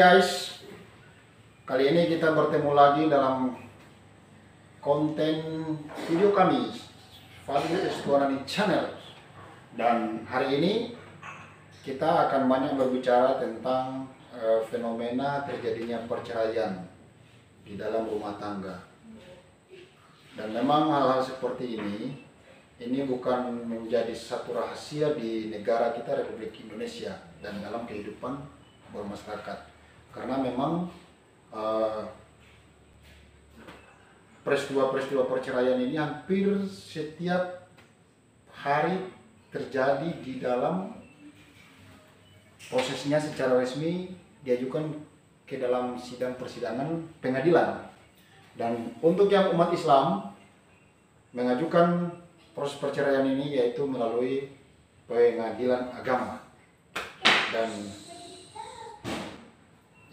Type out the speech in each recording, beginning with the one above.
guys, kali ini kita bertemu lagi dalam konten video kami Fadil Esquarani Channel. Dan hari ini kita akan banyak berbicara tentang fenomena terjadinya perceraian di dalam rumah tangga. Dan memang hal-hal seperti ini bukan menjadi satu rahasia di negara kita, Republik Indonesia, dan dalam kehidupan bermasyarakat, karena memang peristiwa-peristiwa perceraian ini hampir setiap hari terjadi di dalam prosesnya secara resmi diajukan ke dalam sidang persidangan pengadilan. Dan untuk yang umat Islam mengajukan proses perceraian ini yaitu melalui pengadilan agama. Dan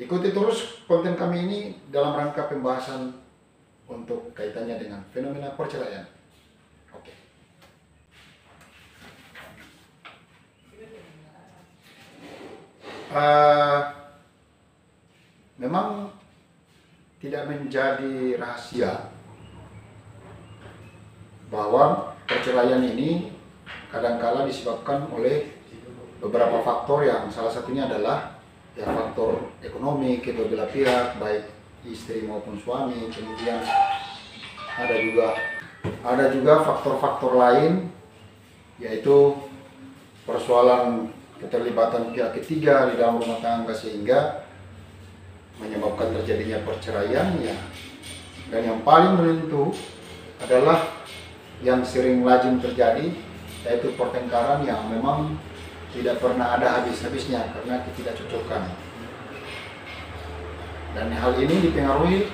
ikuti terus konten kami ini dalam rangka pembahasan untuk kaitannya dengan fenomena perceraian. Oke. Memang tidak menjadi rahasia bahwa perceraian ini kadangkala disebabkan oleh beberapa faktor, yang salah satunya adalah faktor ekonomi kedua belah pihak, baik istri maupun suami. Kemudian ada juga faktor-faktor lain, yaitu persoalan keterlibatan pihak ketiga di dalam rumah tangga sehingga menyebabkan terjadinya perceraian ya. Dan yang paling menentu adalah yang sering lazim terjadi, yaitu pertengkaran yang memang tidak pernah ada habis-habisnya karena ketidakcocokan. Dan hal ini dipengaruhi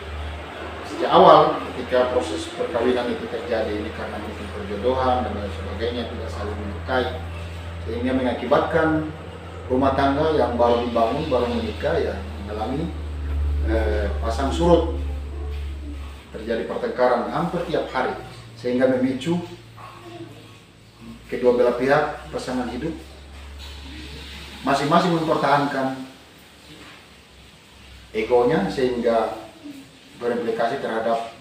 sejak awal ketika proses perkawinan itu terjadi, ini karena mungkin perjodohan dan lain sebagainya, tidak saling menyukai, sehingga mengakibatkan rumah tangga yang baru dibangun, baru menikah ya mengalami pasang surut, terjadi pertengkaran hampir tiap hari, sehingga memicu kedua belah pihak pasangan hidup masing-masing mempertahankan egonya sehingga berimplikasi terhadap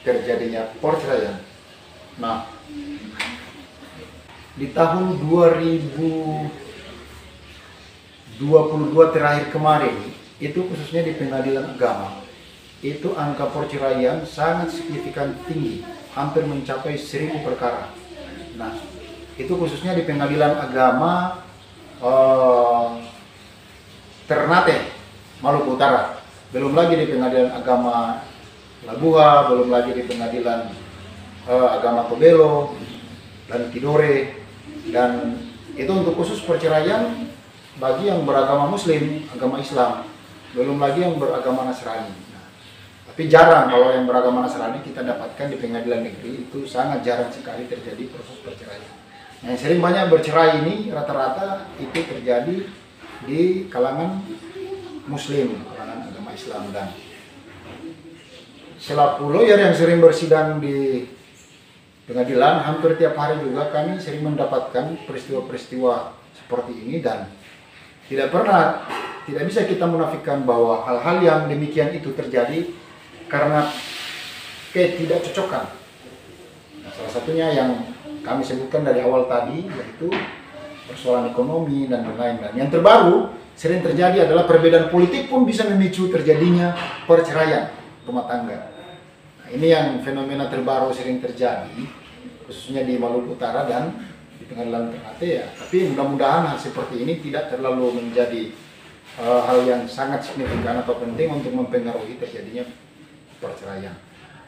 terjadinya perceraian. Nah, di tahun 2022 terakhir kemarin, itu khususnya di pengadilan agama, itu angka perceraian sangat signifikan tinggi, hampir mencapai 1000 perkara. Nah, itu khususnya di pengadilan agama Ternate, Maluku Utara. Belum lagi di pengadilan agama Labuha, belum lagi di pengadilan agama Tobelo dan Tidore. Dan itu untuk khusus perceraian bagi yang beragama Muslim, agama Islam. Belum lagi yang beragama Nasrani. Nah, tapi jarang kalau yang beragama Nasrani kita dapatkan di pengadilan negeri, itu sangat jarang sekali terjadi proses perceraian. Yang sering banyak bercerai ini rata-rata itu terjadi di kalangan Muslim, kalangan agama Islam. Dan selaku lawyer yang sering bersidang di pengadilan, hampir tiap hari juga kami sering mendapatkan peristiwa-peristiwa seperti ini, dan tidak bisa kita menafikan bahwa hal-hal yang demikian itu terjadi karena ketidakcocokan. Nah, salah satunya yang kami sebutkan dari awal tadi, yaitu persoalan ekonomi dan lain-lain. Dan yang terbaru sering terjadi adalah perbedaan politik pun bisa memicu terjadinya perceraian rumah tangga. Nah, ini yang fenomena terbaru sering terjadi, khususnya di Maluku Utara dan di pengadilan Ternate ya. Tapi mudah-mudahan hal seperti ini tidak terlalu menjadi hal yang sangat signifikan atau penting untuk mempengaruhi terjadinya perceraian.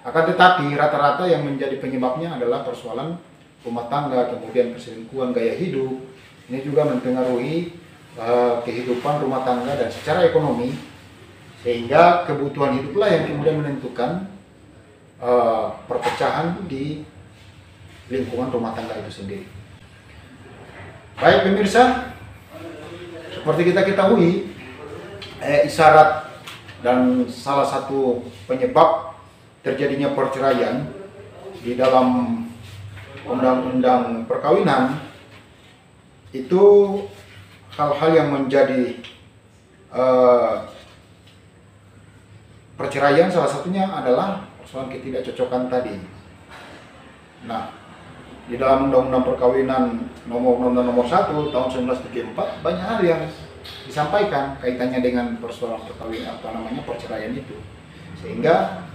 Akan tetapi rata-rata yang menjadi penyebabnya adalah persoalan rumah tangga, kemudian perselingkuhan, gaya hidup. Ini juga mempengaruhi kehidupan rumah tangga dan secara ekonomi, sehingga kebutuhan hiduplah yang kemudian menentukan perpecahan di lingkungan rumah tangga itu sendiri. Baik pemirsa, seperti kita ketahui, isyarat dan salah satu penyebab terjadinya perceraian di dalam undang-undang perkawinan itu hal-hal yang menjadi perceraian, salah satunya adalah persoalan ketidakcocokan tadi. Nah, di dalam Undang-Undang Perkawinan nomor 1 tahun 1974 banyak hal yang disampaikan kaitannya dengan persoalan perkawinan perceraian itu, sehingga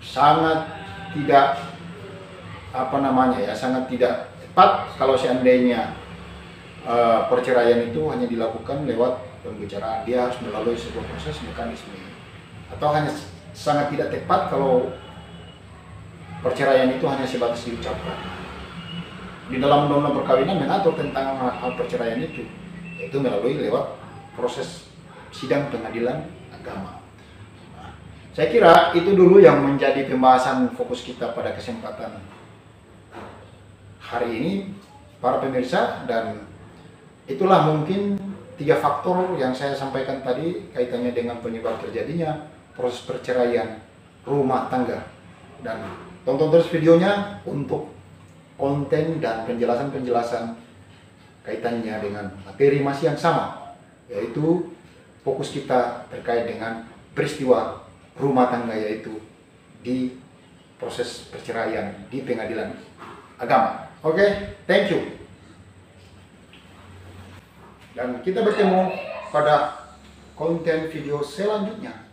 sangat tidak sangat tidak tepat kalau seandainya perceraian itu hanya dilakukan lewat pembicaraan. Dia harus melalui sebuah proses mekanisme. Atau hanya sangat tidak tepat kalau perceraian itu hanya sebatas diucapkan. Di dalam Undang-Undang Perkawinan mengatur tentang hal perceraian itu, yaitu melalui lewat proses sidang pengadilan agama. Nah, saya kira itu dulu yang menjadi pembahasan fokus kita pada kesempatan hari ini, para pemirsa, dan itulah mungkin 3 faktor yang saya sampaikan tadi kaitannya dengan penyebab terjadinya proses perceraian rumah tangga. Dan tonton terus videonya untuk konten dan penjelasan-penjelasan kaitannya dengan materi masih yang sama, yaitu fokus kita terkait dengan peristiwa rumah tangga, yaitu di proses perceraian di pengadilan agama. Oke, thank you. Dan kita bertemu pada konten video selanjutnya.